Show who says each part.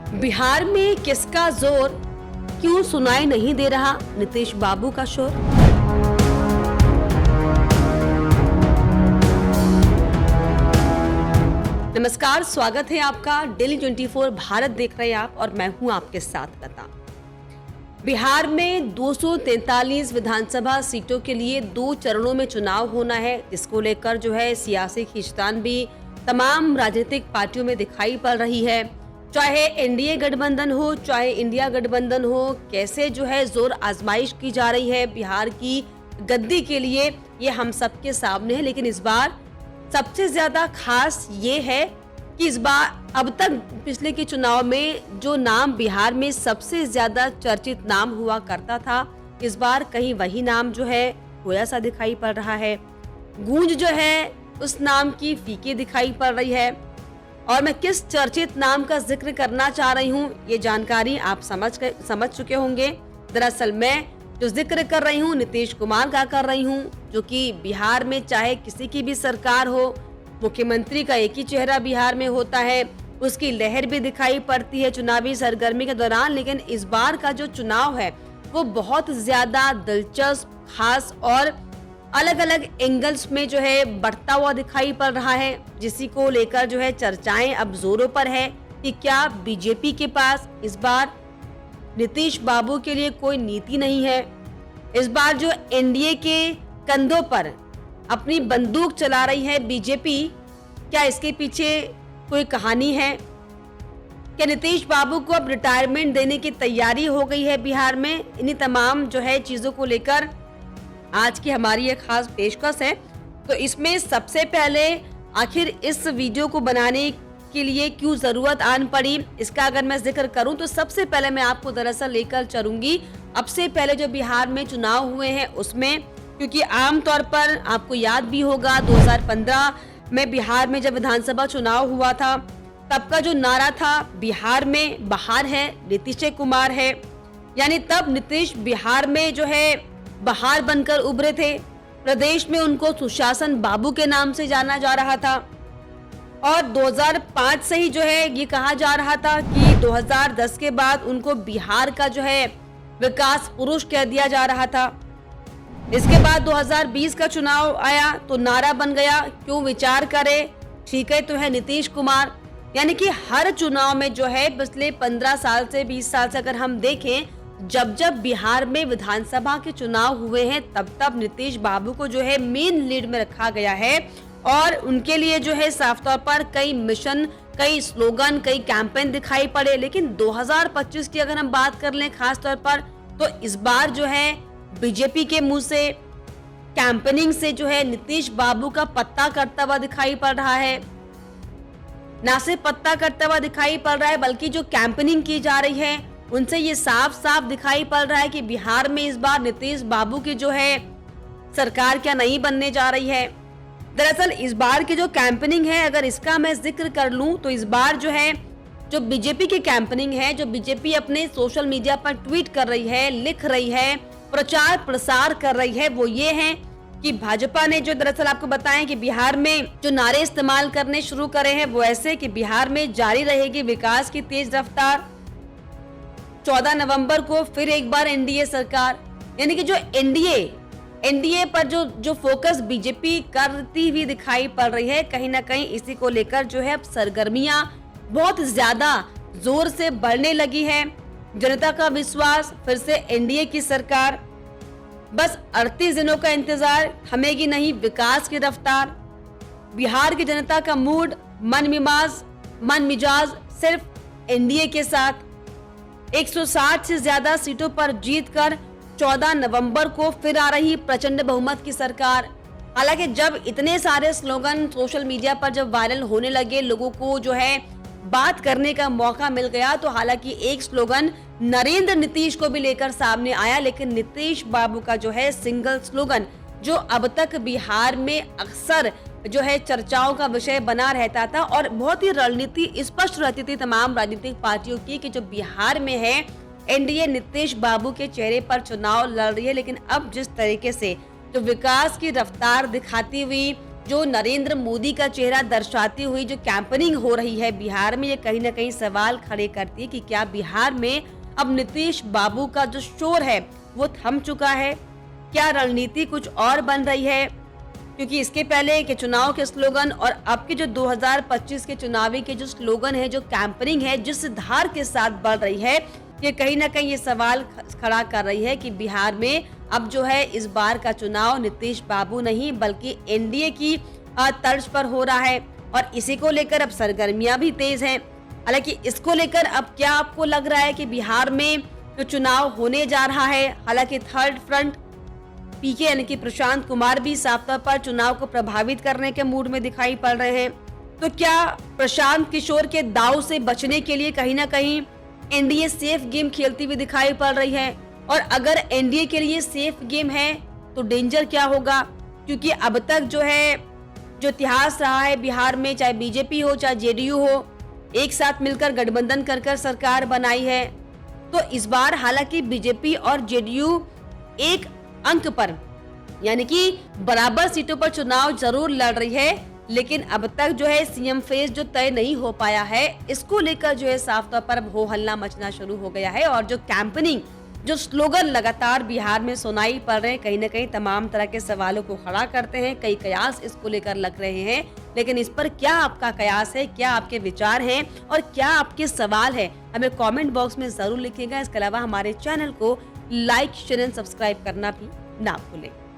Speaker 1: बिहार में किसका जोर, क्यों सुनाई नहीं दे रहा नीतीश बाबू का शोर। नमस्कार, स्वागत है आपका डेली 24 भारत देख रहे हैं आप और मैं हूं आपके साथ लता। बिहार में 243 विधानसभा सीटों के लिए 2 चरणों में चुनाव होना है, जिसको लेकर जो है सियासी खींचतान भी तमाम राजनीतिक पार्टियों में दिखाई पड़ रही है। चाहे एनडीए गठबंधन हो, चाहे इंडिया गठबंधन हो, कैसे जो है जोर आजमाइश की जा रही है बिहार की गद्दी के लिए, ये हम सबके सामने है। लेकिन इस बार सबसे ज्यादा खास ये है कि इस बार अब तक पिछले के चुनाव में जो नाम बिहार में सबसे ज्यादा चर्चित नाम हुआ करता था, इस बार कहीं वही नाम जो है खोया सा दिखाई पड़ रहा है। गूंज जो है उस नाम की फीकी दिखाई पड़ रही है। और मैं किस चर्चित नाम का जिक्र करना चाह रही हूँ, ये जानकारी आप समझ चुके होंगे। दरअसल मैं जो जिक्र कर रही हूँ नीतीश कुमार का कर रही हूँ, जो कि बिहार में चाहे किसी की भी सरकार हो, मुख्यमंत्री का एक ही चेहरा बिहार में होता है, उसकी लहर भी दिखाई पड़ती है चुनावी सरगर्मी के दौरान। लेकिन इस बार का जो चुनाव है वो बहुत ज्यादा दिलचस्प, खास और अलग अलग एंगल्स में जो है बढ़ता हुआ दिखाई पड़ रहा है, जिसी को लेकर जो है चर्चाएं अब जोरों पर है कि क्या बीजेपी के पास इस बार नीतीश बाबू के लिए कोई नीति नहीं है। इस बार जो एनडीए के कंधों पर अपनी बंदूक चला रही है बीजेपी, क्या इसके पीछे कोई कहानी है। क्या नीतीश बाबू को अब रिटायरमेंट देने की तैयारी हो गई है बिहार में। इन्हीं तमाम जो है चीजों को लेकर आज की हमारी एक खास पेशकश है। तो इसमें सबसे पहले आखिर इस वीडियो को बनाने के लिए क्यों जरूरत आन पड़ी, इसका अगर मैं जिक्र करूं तो सबसे पहले मैं आपको दरअसल लेकर चलूंगी अब से पहले जो बिहार में चुनाव हुए हैं उसमें। क्योंकि आमतौर पर आपको याद भी होगा 2015 में बिहार में जब विधानसभा चुनाव हुआ था, तब का जो नारा था बिहार में बहार है, नीतीश कुमार है, यानी तब नीतीश बिहार में जो है बहार बनकर उभरे थे। प्रदेश में उनको सुशासन बाबू के नाम से जाना जा रहा था और 2005 से ही जो है ये कहा जा रहा था कि 2010 के बाद उनको बिहार का जो है विकास पुरुष कह दिया जा रहा था। इसके बाद 2020 का चुनाव आया तो नारा बन गया, क्यों विचार करे, ठीक है तो है नीतीश कुमार। यानी कि हर चुनाव में जो है पिछले 15 साल से 20 साल से अगर हम देखें, जब जब बिहार में विधानसभा के चुनाव हुए हैं तब तब नीतीश बाबू को जो है मेन लीड में रखा गया है और उनके लिए जो है साफ तौर पर कई मिशन, कई स्लोगन, कई कैंपेन दिखाई पड़े। लेकिन 2025 की अगर हम बात कर लें खास तौर पर, तो इस बार जो है बीजेपी के मुंह से कैंपेनिंग से जो है नीतीश बाबू का पत्ता कटता हुआ दिखाई पड़ रहा है। ना सिर्फ पत्ता कटता हुआ दिखाई पड़ रहा है बल्कि जो कैंपेनिंग की जा रही है उनसे ये साफ साफ दिखाई पड़ रहा है कि बिहार में इस बार नीतीश बाबू की जो है सरकार क्या नहीं बनने जा रही है। दरअसल इस बार की जो कैंपेनिंग है, अगर इसका मैं जिक्र कर लूं तो इस बार जो है जो बीजेपी की कैंपेनिंग है, जो बीजेपी अपने सोशल मीडिया पर ट्वीट कर रही है, लिख रही है, प्रचार प्रसार कर रही है, वो ये है कि भाजपा ने जो दरअसल आपको बताएं कि बिहार में जो नारे इस्तेमाल करने शुरू करे हैं वो ऐसे कि बिहार में जारी रहेगी विकास की तेज रफ्तार, 14 नवंबर को फिर एक बार एनडीए सरकार। यानी कि जो एनडीए पर जो फोकस बीजेपी करती हुई दिखाई पड़ रही है, कहीं ना कहीं इसी को लेकर जो है अब सरगर्मियां बहुत ज्यादा जोर से बढ़ने लगी है। जनता का विश्वास, फिर से एनडीए की सरकार, बस 38 दिनों का इंतजार, थमेगी नहीं विकास की रफ्तार। बिहार की जनता का मूड, मन मिजाज सिर्फ एनडीए के साथ। 160 से ज्यादा सीटों पर जीतकर 14 नवंबर को फिर आ रही प्रचंड बहुमत की सरकार। हालांकि जब इतने सारे स्लोगन सोशल मीडिया पर जब वायरल होने लगे, लोगों को जो है बात करने का मौका मिल गया, तो हालांकि एक स्लोगन नरेंद्र नीतीश को भी लेकर सामने आया, लेकिन नीतीश बाबू का जो है सिंगल स्लोगन जो अब तक बिहार में अक्सर जो है चर्चाओं का विषय बना रहता था और बहुत ही रणनीति स्पष्ट रहती थी तमाम राजनीतिक पार्टियों की कि जो बिहार में है एनडीए नीतीश बाबू के चेहरे पर चुनाव लड़ रही है। लेकिन अब जिस तरीके से जो विकास की रफ्तार दिखाती हुई जो नरेंद्र मोदी का चेहरा दर्शाती हुई जो कैंपेनिंग हो रही है बिहार में, ये कहीं ना कहीं सवाल खड़े करती है कि क्या बिहार में अब नीतीश बाबू का जो शोर है वो थम चुका है? क्या रणनीति कुछ और बन रही है? क्योंकि इसके पहले के चुनाव के स्लोगन और अब के जो 2025 के चुनावी के जो स्लोगन है, जो कैंपेनिंग है, जिस धार के साथ बढ़ रही है, ये कहीं ना कहीं ये सवाल खड़ा कर रही है कि बिहार में अब जो है इस बार का चुनाव नीतीश बाबू नहीं बल्कि एनडीए की तर्ज पर हो रहा है और इसी को लेकर अब सरगर्मियां भी तेज हैं। हालांकि इसको लेकर अब क्या आपको लग रहा है कि बिहार में जो चुनाव होने जा रहा है, हालांकि थर्ड फ्रंट पीके यानी कि प्रशांत कुमार भी साफ तौर पर चुनाव को प्रभावित करने के मूड में दिखाई पड़ रहे हैं, तो क्या प्रशांत किशोर के दाव से बचने के लिए कहीं ना कहीं एनडीए सेफ गेम खेलती हुई दिखाई पड़ रही है? और अगर एनडीए के लिए सेफ गेम है तो डेंजर क्या होगा? क्योंकि अब तक जो है जो इतिहास रहा है बिहार में, चाहे बीजेपी हो चाहे जेडीयू हो, एक साथ मिलकर गठबंधन कर सरकार बनाई है। तो इस बार हालांकि बीजेपी और जेडीयू एक अंक पर यानी कि बराबर सीटों पर चुनाव जरूर लड़ रही है, लेकिन अब तक जो है सीएम फेस जो तय नहीं हो पाया है, इसको लेकर जो है साफ तौर पर हो हल्ला मचना शुरू हो गया है। और जो कैंपेनिंग, जो स्लोगन लगातार बिहार में सुनाई पड़ रहे हैं, कहीं ना कहीं तमाम तरह के सवालों को खड़ा करते हैं। कई कयास इसको लेकर लग रहे हैं, लेकिन इस पर क्या आपका कयास है, क्या आपके विचार हैं और क्या आपके सवाल है, हमें कमेंट बॉक्स में जरूर लिखिएगा। इसके अलावा हमारे चैनल को लाइक, शेयर एंड सब्सक्राइब करना भी ना भूलें।